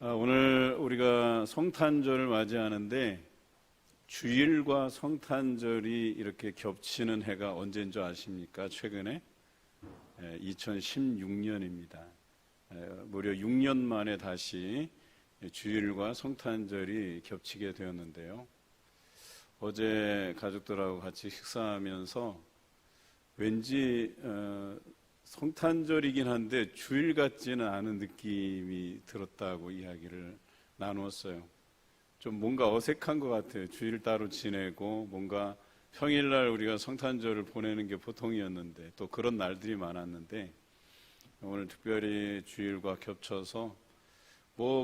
오늘 우리가 성탄절을 맞이하는데 주일과 성탄절이 이렇게 겹치는 해가 언제인 줄 아십니까? 최근에 2016년입니다. 무려 6년 만에 다시 주일과 성탄절이 겹치게 되었는데요. 어제 가족들하고 같이 식사하면서 왠지 성탄절이긴 한데 주일 같지는 않은 느낌이 들었다고 이야기를 나누었어요. 좀 뭔가 어색한 것 같아요. 주일 따로 지내고 뭔가 평일날 우리가 성탄절을 보내는 게 보통이었는데 또 그런 날들이 많았는데 오늘 특별히 주일과 겹쳐서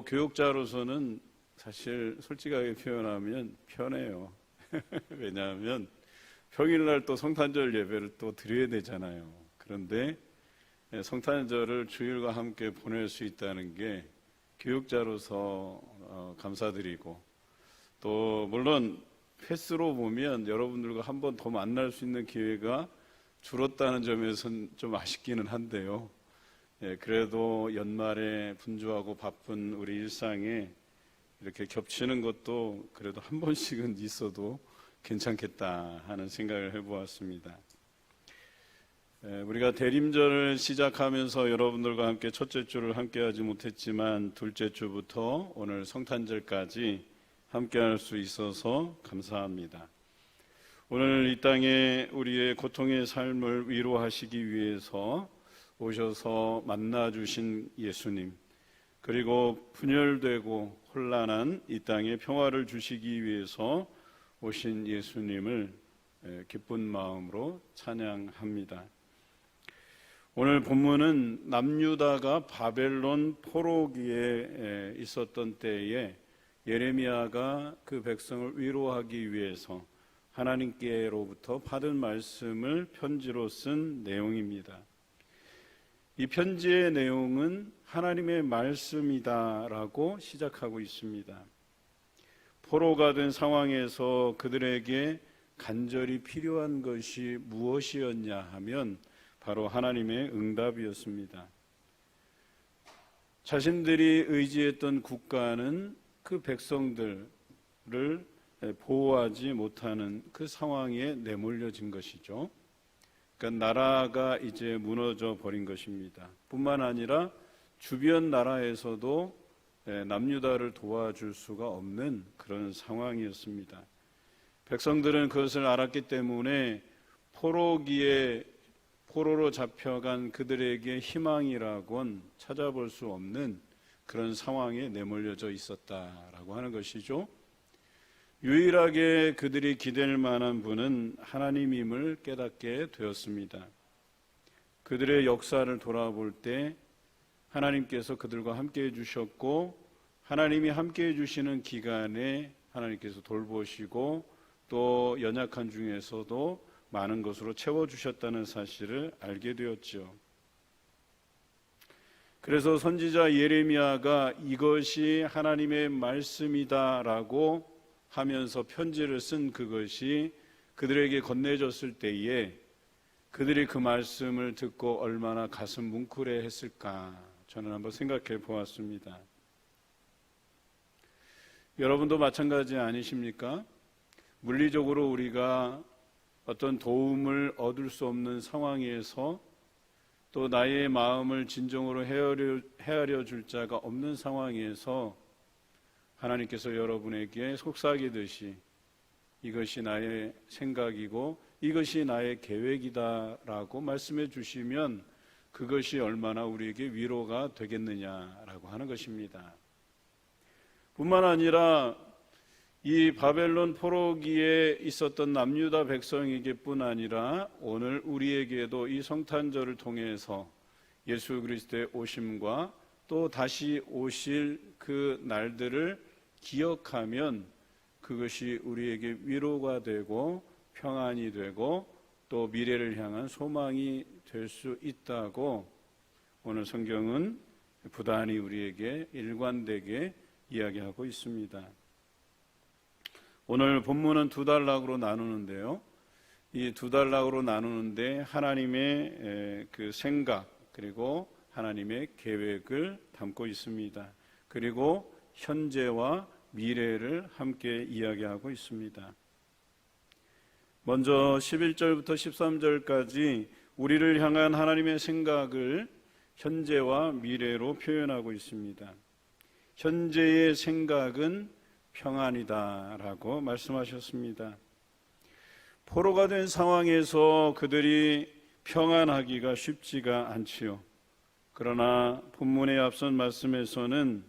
교육자로서는 사실 솔직하게 표현하면 편해요. 왜냐하면 평일날 또 성탄절 예배를 또 드려야 되잖아요. 그런데 성탄절을 주일과 함께 보낼 수 있다는 게 교육자로서 감사드리고, 또 물론 횟수로 보면 여러분들과 한 번 더 만날 수 있는 기회가 줄었다는 점에서는 좀 아쉽기는 한데요. 그래도 연말에 분주하고 바쁜 우리 일상에 이렇게 겹치는 것도 그래도 한 번씩은 있어도 괜찮겠다 하는 생각을 해보았습니다. 우리가 대림절을 시작하면서 여러분들과 함께 첫째 주를 함께하지 못했지만 둘째 주부터 오늘 성탄절까지 함께할 수 있어서 감사합니다. 오늘 이 땅에 우리의 고통의 삶을 위로하시기 위해서 오셔서 만나주신 예수님, 그리고 분열되고 혼란한 이 땅에 평화를 주시기 위해서 오신 예수님을 기쁜 마음으로 찬양합니다. 오늘 본문은 남유다가 바벨론 포로기에 있었던 때에 예레미야가 그 백성을 위로하기 위해서 하나님께로부터 받은 말씀을 편지로 쓴 내용입니다. 이 편지의 내용은 하나님의 말씀이다라고 시작하고 있습니다. 포로가 된 상황에서 그들에게 간절히 필요한 것이 무엇이었냐 하면 바로 하나님의 응답이었습니다. 자신들이 의지했던 국가는 그 백성들을 보호하지 못하는 그 상황에 내몰려진 것이죠. 그러니까 나라가 이제 무너져 버린 것입니다. 뿐만 아니라 주변 나라에서도 남유다를 도와줄 수가 없는 그런 상황이었습니다. 백성들은 그것을 알았기 때문에 포로로 잡혀간 그들에게 희망이라곤 찾아볼 수 없는 그런 상황에 내몰려져 있었다라고 하는 것이죠. 유일하게 그들이 기댈 만한 분은 하나님임을 깨닫게 되었습니다. 그들의 역사를 돌아볼 때 하나님께서 그들과 함께 해주셨고, 하나님이 함께 해주시는 기간에 하나님께서 돌보시고 또 연약한 중에서도 많은 것으로 채워주셨다는 사실을 알게 되었죠. 그래서 선지자 예레미야가 이것이 하나님의 말씀이다라고 하면서 편지를 쓴 그것이 그들에게 건네졌을 때에 그들이 그 말씀을 듣고 얼마나 가슴 뭉클해 했을까 저는 한번 생각해 보았습니다. 여러분도 마찬가지 아니십니까? 물리적으로 우리가 어떤 도움을 얻을 수 없는 상황에서 또 나의 마음을 진정으로 헤아려 줄 자가 없는 상황에서 하나님께서 여러분에게 속삭이듯이 이것이 나의 생각이고 이것이 나의 계획이다라고 말씀해 주시면 그것이 얼마나 우리에게 위로가 되겠느냐라고 하는 것입니다. 뿐만 아니라 이 바벨론 포로기에 있었던 남유다 백성에게 뿐 아니라 오늘 우리에게도 이 성탄절을 통해서 예수 그리스도의 오심과 또 다시 오실 그 날들을 기억하면 그것이 우리에게 위로가 되고 평안이 되고 또 미래를 향한 소망이 될 수 있다고 오늘 성경은 부단히 우리에게 일관되게 이야기하고 있습니다. 오늘 본문은 두 단락으로 나누는데요. 이 두 단락으로 나누는데 하나님의 그 생각 그리고 하나님의 계획을 담고 있습니다. 그리고 현재와 미래를 함께 이야기하고 있습니다. 먼저 11절부터 13절까지 우리를 향한 하나님의 생각을 현재와 미래로 표현하고 있습니다. 현재의 생각은 평안이다라고 말씀하셨습니다. 포로가 된 상황에서 그들이 평안하기가 쉽지가 않지요. 그러나 본문의 앞선 말씀에서는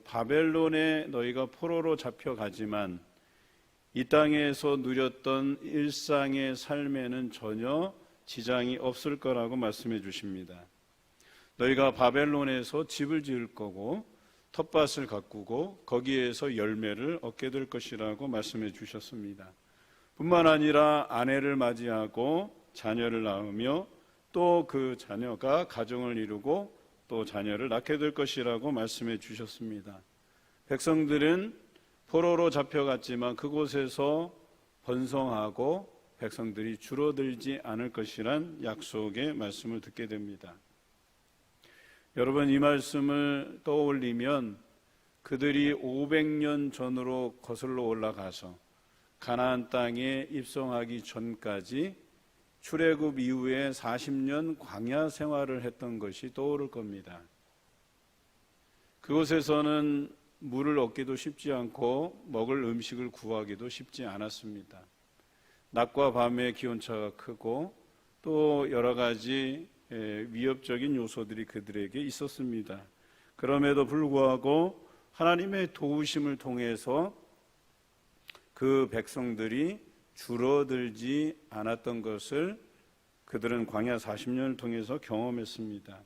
바벨론에 너희가 포로로 잡혀가지만 이 땅에서 누렸던 일상의 삶에는 전혀 지장이 없을 거라고 말씀해 주십니다. 너희가 바벨론에서 집을 지을 거고 텃밭을 가꾸고 거기에서 열매를 얻게 될 것이라고 말씀해 주셨습니다. 뿐만 아니라 아내를 맞이하고 자녀를 낳으며 또 그 자녀가 가정을 이루고 또 자녀를 낳게 될 것이라고 말씀해 주셨습니다. 백성들은 포로로 잡혀갔지만 그곳에서 번성하고 백성들이 줄어들지 않을 것이란 약속의 말씀을 듣게 됩니다. 여러분, 이 말씀을 떠올리면 그들이 500년 전으로 거슬러 올라가서 가나안 땅에 입성하기 전까지 출애굽 이후에 40년 광야 생활을 했던 것이 떠오를 겁니다. 그곳에서는 물을 얻기도 쉽지 않고 먹을 음식을 구하기도 쉽지 않았습니다. 낮과 밤의 기온차가 크고 또 여러 가지 위협적인 요소들이 그들에게 있었습니다. 그럼에도 불구하고 하나님의 도우심을 통해서 그 백성들이 줄어들지 않았던 것을 그들은 광야 40년을 통해서 경험했습니다.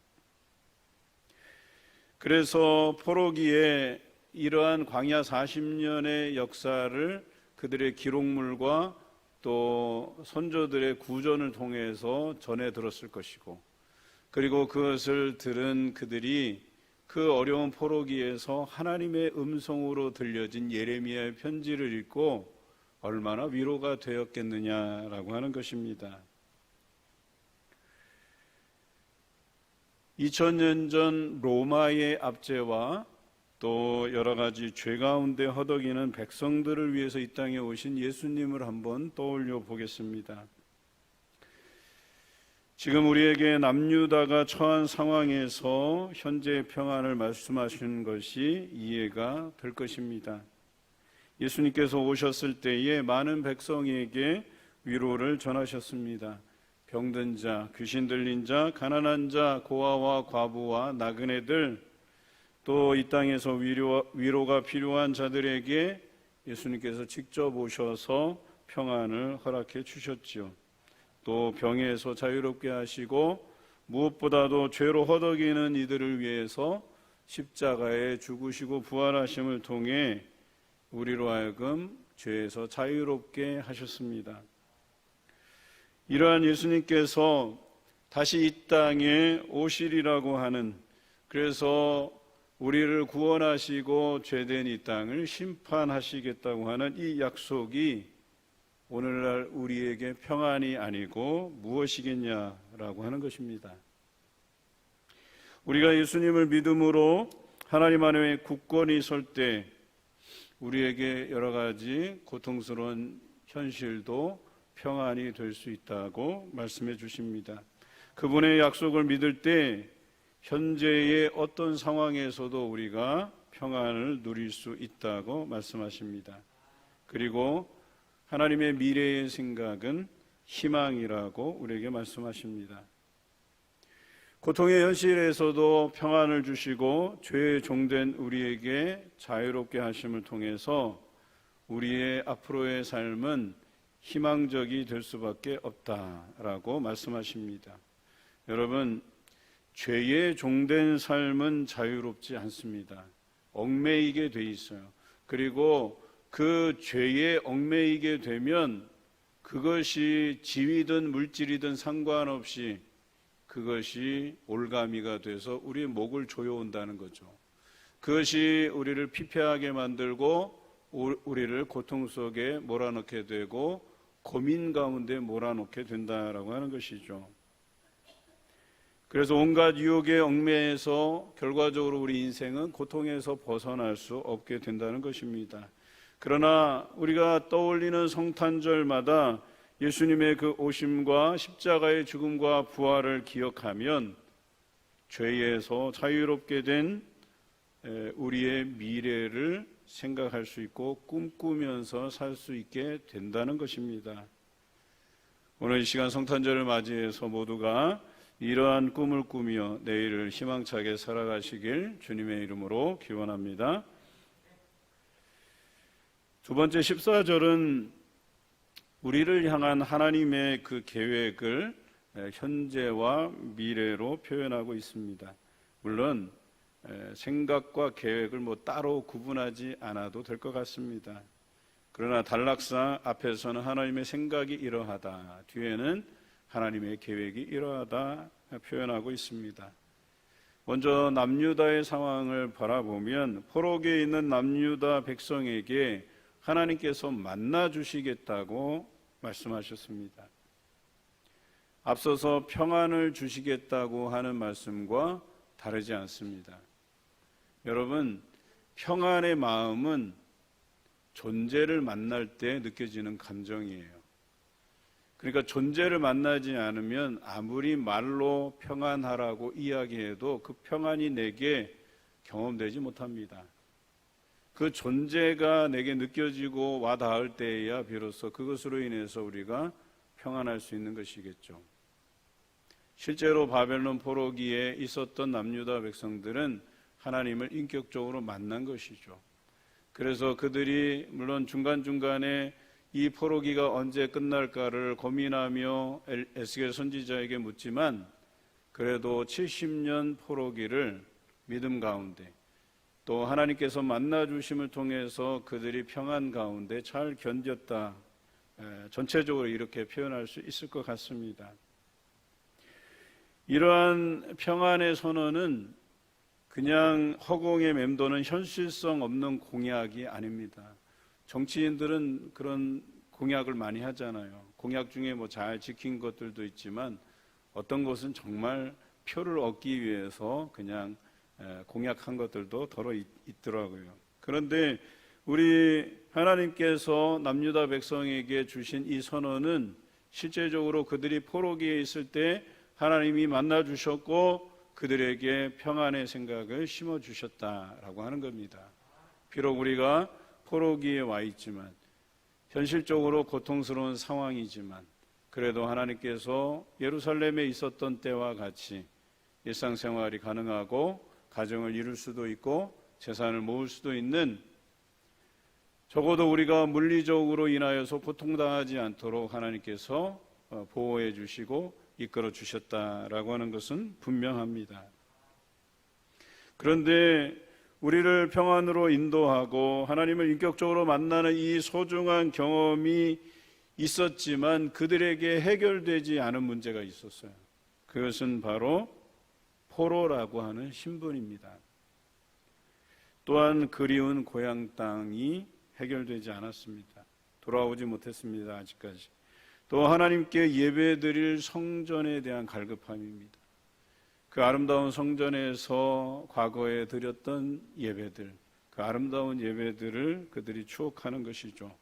그래서 포로기에 이러한 광야 40년의 역사를 그들의 기록물과 또 선조들의 구전을 통해서 전해 들었을 것이고, 그리고 그것을 들은 그들이 그 어려운 포로기에서 하나님의 음성으로 들려진 예레미야의 편지를 읽고 얼마나 위로가 되었겠느냐라고 하는 것입니다. 2000년 전 로마의 압제와 또 여러 가지 죄 가운데 허덕이는 백성들을 위해서 이 땅에 오신 예수님을 한번 떠올려 보겠습니다. 지금 우리에게 남유다가 처한 상황에서 현재의 평안을 말씀하시는 것이 이해가 될 것입니다. 예수님께서 오셨을 때에 많은 백성에게 위로를 전하셨습니다. 병든 자, 귀신 들린 자, 가난한 자, 고아와 과부와 나그네들, 또 이 땅에서 위로가 필요한 자들에게 예수님께서 직접 오셔서 평안을 허락해 주셨지요. 또 병에서 자유롭게 하시고 무엇보다도 죄로 허덕이는 이들을 위해서 십자가에 죽으시고 부활하심을 통해 우리로 하여금 죄에서 자유롭게 하셨습니다. 이러한 예수님께서 다시 이 땅에 오시리라고 하는, 그래서 우리를 구원하시고 죄된 이 땅을 심판하시겠다고 하는 이 약속이 오늘날 우리에게 평안이 아니고 무엇이겠냐라고 하는 것입니다. 우리가 예수님을 믿음으로 하나님 안에 굳건히 설 때 우리에게 여러 가지 고통스러운 현실도 평안이 될 수 있다고 말씀해 주십니다. 그분의 약속을 믿을 때 현재의 어떤 상황에서도 우리가 평안을 누릴 수 있다고 말씀하십니다. 그리고 하나님의 미래의 생각은 희망이라고 우리에게 말씀하십니다. 고통의 현실에서도 평안을 주시고 죄에 종된 우리에게 자유롭게 하심을 통해서 우리의 앞으로의 삶은 희망적이 될 수밖에 없다라고 말씀하십니다. 여러분, 죄에 종된 삶은 자유롭지 않습니다. 얽매이게 돼 있어요. 그리고 그 죄에 얽매이게 되면 그것이 지위든 물질이든 상관없이 그것이 올가미가 돼서 우리의 목을 조여온다는 거죠. 그것이 우리를 피폐하게 만들고 우리를 고통 속에 몰아넣게 되고 고민 가운데 몰아넣게 된다라고 하는 것이죠. 그래서 온갖 유혹에 얽매여서 결과적으로 우리 인생은 고통에서 벗어날 수 없게 된다는 것입니다. 그러나 우리가 떠올리는 성탄절마다 예수님의 그 오심과 십자가의 죽음과 부활을 기억하면 죄에서 자유롭게 된 우리의 미래를 생각할 수 있고 꿈꾸면서 살 수 있게 된다는 것입니다. 오늘 이 시간 성탄절을 맞이해서 모두가 이러한 꿈을 꾸며 내일을 희망차게 살아가시길 주님의 이름으로 기원합니다. 두 번째 14절은 우리를 향한 하나님의 그 계획을 현재와 미래로 표현하고 있습니다. 물론 생각과 계획을 따로 구분하지 않아도 될 것 같습니다. 그러나 단락상 앞에서는 하나님의 생각이 이러하다, 뒤에는 하나님의 계획이 이러하다 표현하고 있습니다. 먼저 남유다의 상황을 바라보면 포로기에 있는 남유다 백성에게 하나님께서 만나 주시겠다고 말씀하셨습니다. 앞서서 평안을 주시겠다고 하는 말씀과 다르지 않습니다. 여러분, 평안의 마음은 존재를 만날 때 느껴지는 감정이에요. 그러니까 존재를 만나지 않으면 아무리 말로 평안하라고 이야기해도 그 평안이 내게 경험되지 못합니다. 그 존재가 내게 느껴지고 와닿을 때에야 비로소 그것으로 인해서 우리가 평안할 수 있는 것이겠죠. 실제로 바벨론 포로기에 있었던 남유다 백성들은 하나님을 인격적으로 만난 것이죠. 그래서 그들이 물론 중간중간에 이 포로기가 언제 끝날까를 고민하며 에스겔 선지자에게 묻지만 그래도 70년 포로기를 믿음 가운데 또 하나님께서 만나주심을 통해서 그들이 평안 가운데 잘 견뎠다. 전체적으로 이렇게 표현할 수 있을 것 같습니다. 이러한 평안의 선언은 그냥 허공에 맴도는 현실성 없는 공약이 아닙니다. 정치인들은 그런 공약을 많이 하잖아요. 공약 중에 잘 지킨 것들도 있지만 어떤 것은 정말 표를 얻기 위해서 그냥 공약한 것들도 더러 있더라고요. 그런데 우리 하나님께서 남유다 백성에게 주신 이 선언은 실제적으로 그들이 포로기에 있을 때 하나님이 만나 주셨고 그들에게 평안의 생각을 심어 주셨다라고 하는 겁니다. 비록 우리가 포로기에 와 있지만 현실적으로 고통스러운 상황이지만 그래도 하나님께서 예루살렘에 있었던 때와 같이 일상생활이 가능하고 가정을 이룰 수도 있고 재산을 모을 수도 있는, 적어도 우리가 물리적으로 인하여서 고통당하지 않도록 하나님께서 보호해 주시고 이끌어 주셨다라고 하는 것은 분명합니다. 그런데 우리를 평안으로 인도하고 하나님을 인격적으로 만나는 이 소중한 경험이 있었지만 그들에게 해결되지 않은 문제가 있었어요. 그것은 바로 포로라고 하는 신분입니다. 또한 그리운 고향 땅이 해결되지 않았습니다. 돌아오지 못했습니다. 아직까지. 또 하나님께 예배드릴 성전에 대한 갈급함입니다. 그 아름다운 성전에서 과거에 드렸던 예배들, 그 아름다운 예배들을 그들이 추억하는 것이죠.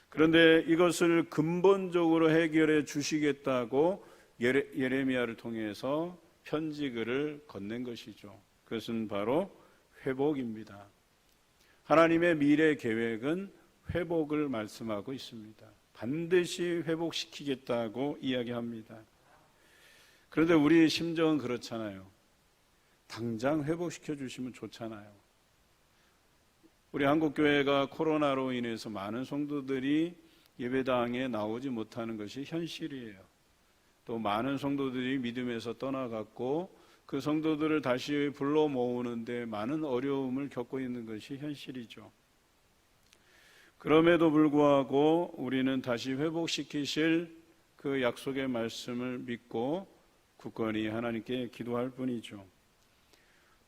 그런데 이것을 근본적으로 해결해 주시겠다고 예레미야를 통해서 편지글을 건넨 것이죠. 그것은 바로 회복입니다. 하나님의 미래 계획은 회복을 말씀하고 있습니다. 반드시 회복시키겠다고 이야기합니다. 그런데 우리 심정은 그렇잖아요. 당장 회복시켜 주시면 좋잖아요. 우리 한국교회가 코로나로 인해서 많은 성도들이 예배당에 나오지 못하는 것이 현실이에요. 또 많은 성도들이 믿음에서 떠나갔고 그 성도들을 다시 불러 모으는데 많은 어려움을 겪고 있는 것이 현실이죠. 그럼에도 불구하고 우리는 다시 회복시키실 그 약속의 말씀을 믿고 굳건히 하나님께 기도할 뿐이죠.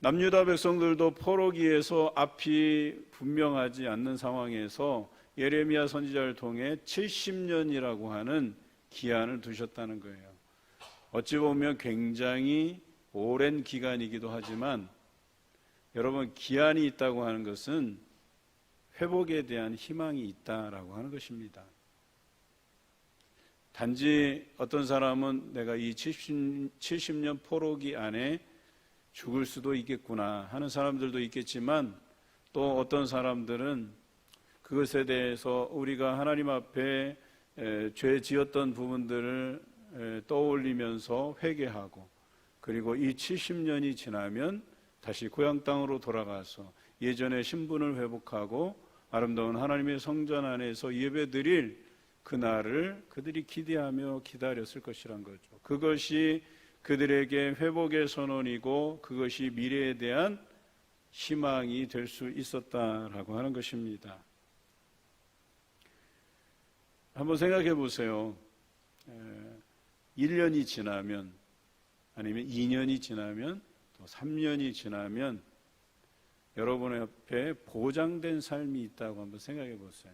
남유다 백성들도 포로기에서 앞이 분명하지 않는 상황에서 예레미야 선지자를 통해 70년이라고 하는 기한을 두셨다는 거예요. 어찌 보면 굉장히 오랜 기간이기도 하지만 여러분, 기한이 있다고 하는 것은 회복에 대한 희망이 있다라고 하는 것입니다. 단지 어떤 사람은 내가 이 70년 포로기 안에 죽을 수도 있겠구나 하는 사람들도 있겠지만, 또 어떤 사람들은 그것에 대해서 우리가 하나님 앞에 죄 지었던 부분들을 떠올리면서 회개하고, 그리고 이 70년이 지나면 다시 고향 땅으로 돌아가서 예전의 신분을 회복하고 아름다운 하나님의 성전 안에서 예배드릴 그날을 그들이 기대하며 기다렸을 것이란 거죠. 그것이 그들에게 회복의 선언이고 그것이 미래에 대한 희망이 될 수 있었다라고 하는 것입니다. 한번 생각해 보세요. 1년이 지나면, 아니면 2년이 지나면, 또 3년이 지나면 여러분의 옆에 보장된 삶이 있다고 한번 생각해 보세요.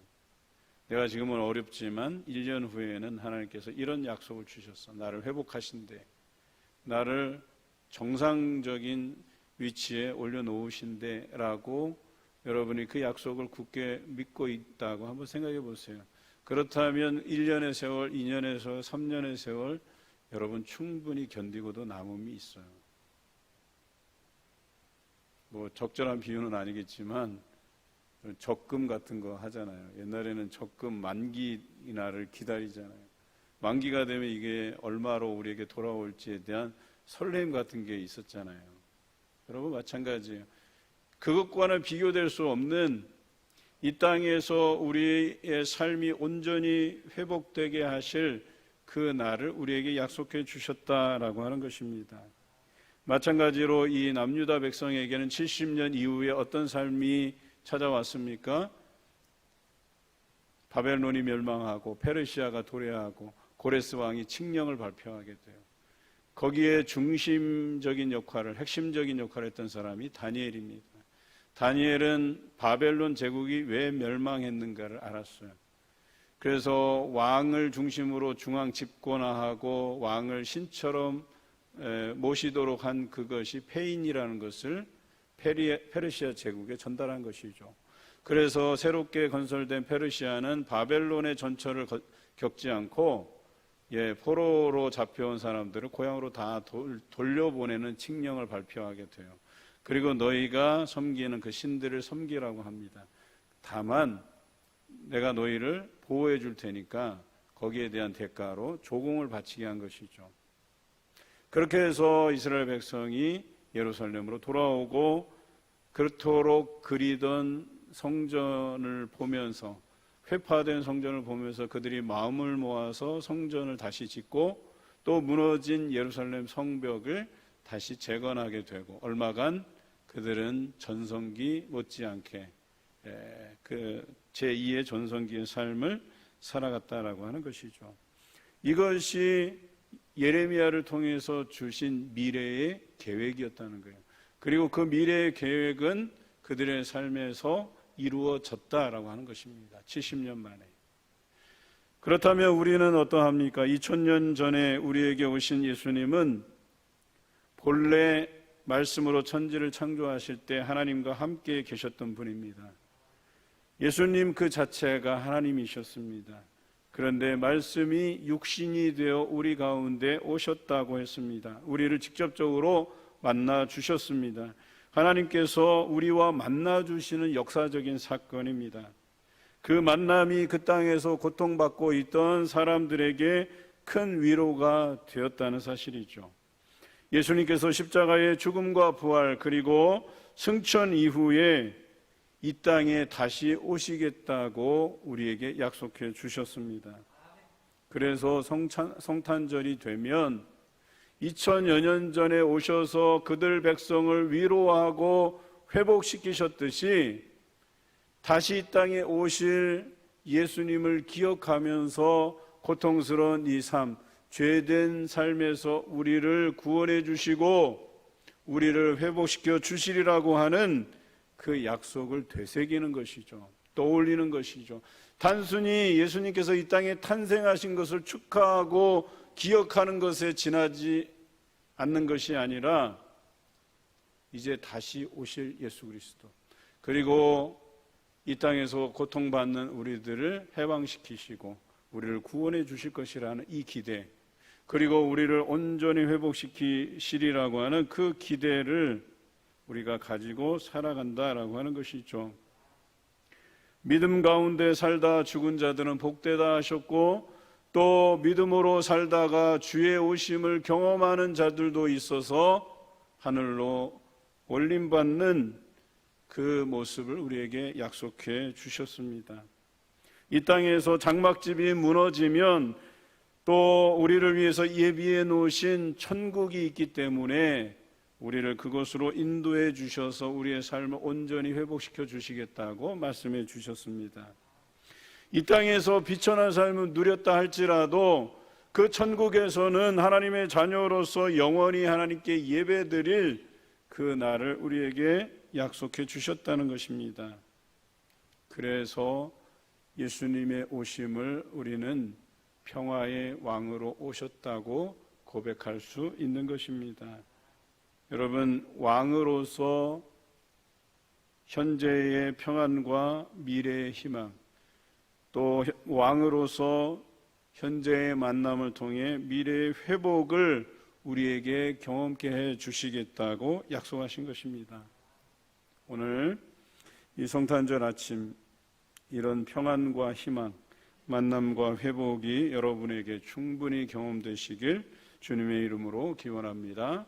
내가 지금은 어렵지만 1년 후에는 하나님께서 이런 약속을 주셨어. 나를 회복하신대. 나를 정상적인 위치에 올려놓으신대 라고 여러분이 그 약속을 굳게 믿고 있다고 한번 생각해 보세요. 그렇다면 1년의 세월, 2년의 세월, 3년의 세월 여러분 충분히 견디고도 남음이 있어요. 뭐 적절한 비유는 아니겠지만 적금 같은 거 하잖아요. 옛날에는 적금 만기 날을 기다리잖아요. 만기가 되면 이게 얼마로 우리에게 돌아올지에 대한 설렘 같은 게 있었잖아요. 여러분 마찬가지예요. 그것과는 비교될 수 없는 이 땅에서 우리의 삶이 온전히 회복되게 하실 그 날을 우리에게 약속해 주셨다라고 하는 것입니다. 마찬가지로 이 남유다 백성에게는 70년 이후에 어떤 삶이 찾아왔습니까? 바벨론이 멸망하고 페르시아가 도래하고 고레스 왕이 칙령을 발표하게 돼요. 거기에 중심적인 역할을, 핵심적인 역할을 했던 사람이 다니엘입니다. 다니엘은 바벨론 제국이 왜 멸망했는가를 알았어요. 그래서 왕을 중심으로 중앙 집권화하고 왕을 신처럼 모시도록 한 그것이 페인이라는 것을 페르시아 제국에 전달한 것이죠. 그래서 새롭게 건설된 페르시아는 바벨론의 전철을 겪지 않고 포로로 잡혀온 사람들을 고향으로 다 돌려보내는 칙령을 발표하게 돼요. 그리고 너희가 섬기는 그 신들을 섬기라고 합니다. 다만 내가 너희를 보호해 줄 테니까 거기에 대한 대가로 조공을 바치게 한 것이죠. 그렇게 해서 이스라엘 백성이 예루살렘으로 돌아오고 그토록 그리던 성전을 보면서, 회파된 성전을 보면서 그들이 마음을 모아서 성전을 다시 짓고 또 무너진 예루살렘 성벽을 다시 재건하게 되고, 얼마간 그들은 전성기 못지않게 그 제2의 전성기의 삶을 살아갔다라고 하는 것이죠. 이것이 예레미야를 통해서 주신 미래의 계획이었다는 거예요. 그리고 그 미래의 계획은 그들의 삶에서 이루어졌다라고 하는 것입니다. 70년 만에. 그렇다면 우리는 어떠합니까? 2000년 전에 우리에게 오신 예수님은 본래 말씀으로 천지를 창조하실 때 하나님과 함께 계셨던 분입니다. 예수님 그 자체가 하나님이셨습니다. 그런데 말씀이 육신이 되어 우리 가운데 오셨다고 했습니다. 우리를 직접적으로 만나 주셨습니다. 하나님께서 우리와 만나 주시는 역사적인 사건입니다. 그 만남이 그 땅에서 고통받고 있던 사람들에게 큰 위로가 되었다는 사실이죠. 예수님께서 십자가의 죽음과 부활 그리고 승천 이후에 이 땅에 다시 오시겠다고 우리에게 약속해 주셨습니다. 그래서 성탄절이 되면 2000여 년 전에 오셔서 그들 백성을 위로하고 회복시키셨듯이 다시 이 땅에 오실 예수님을 기억하면서 고통스러운 이 삶, 죄된 삶에서 우리를 구원해 주시고 우리를 회복시켜 주시리라고 하는 그 약속을 되새기는 것이죠. 떠올리는 것이죠. 단순히 예수님께서 이 땅에 탄생하신 것을 축하하고 기억하는 것에 지나지 않는 것이 아니라 이제 다시 오실 예수 그리스도, 그리고 이 땅에서 고통받는 우리들을 해방시키시고 우리를 구원해 주실 것이라는 이 기대, 그리고 우리를 온전히 회복시키시리라고 하는 그 기대를 우리가 가지고 살아간다라고 하는 것이죠. 믿음 가운데 살다 죽은 자들은 복되다 하셨고, 또 믿음으로 살다가 주의 오심을 경험하는 자들도 있어서 하늘로 올림받는 그 모습을 우리에게 약속해 주셨습니다. 이 땅에서 장막집이 무너지면 또 우리를 위해서 예비해 놓으신 천국이 있기 때문에 우리를 그곳으로 인도해 주셔서 우리의 삶을 온전히 회복시켜 주시겠다고 말씀해 주셨습니다. 이 땅에서 비천한 삶을 누렸다 할지라도 그 천국에서는 하나님의 자녀로서 영원히 하나님께 예배드릴 그 날을 우리에게 약속해 주셨다는 것입니다. 그래서 예수님의 오심을 우리는 평화의 왕으로 오셨다고 고백할 수 있는 것입니다. 여러분, 왕으로서 현재의 평안과 미래의 희망, 또 왕으로서 현재의 만남을 통해 미래의 회복을 우리에게 경험케 해 주시겠다고 약속하신 것입니다. 오늘 이 성탄절 아침 이런 평안과 희망, 만남과 회복이 여러분에게 충분히 경험되시길 주님의 이름으로 기원합니다.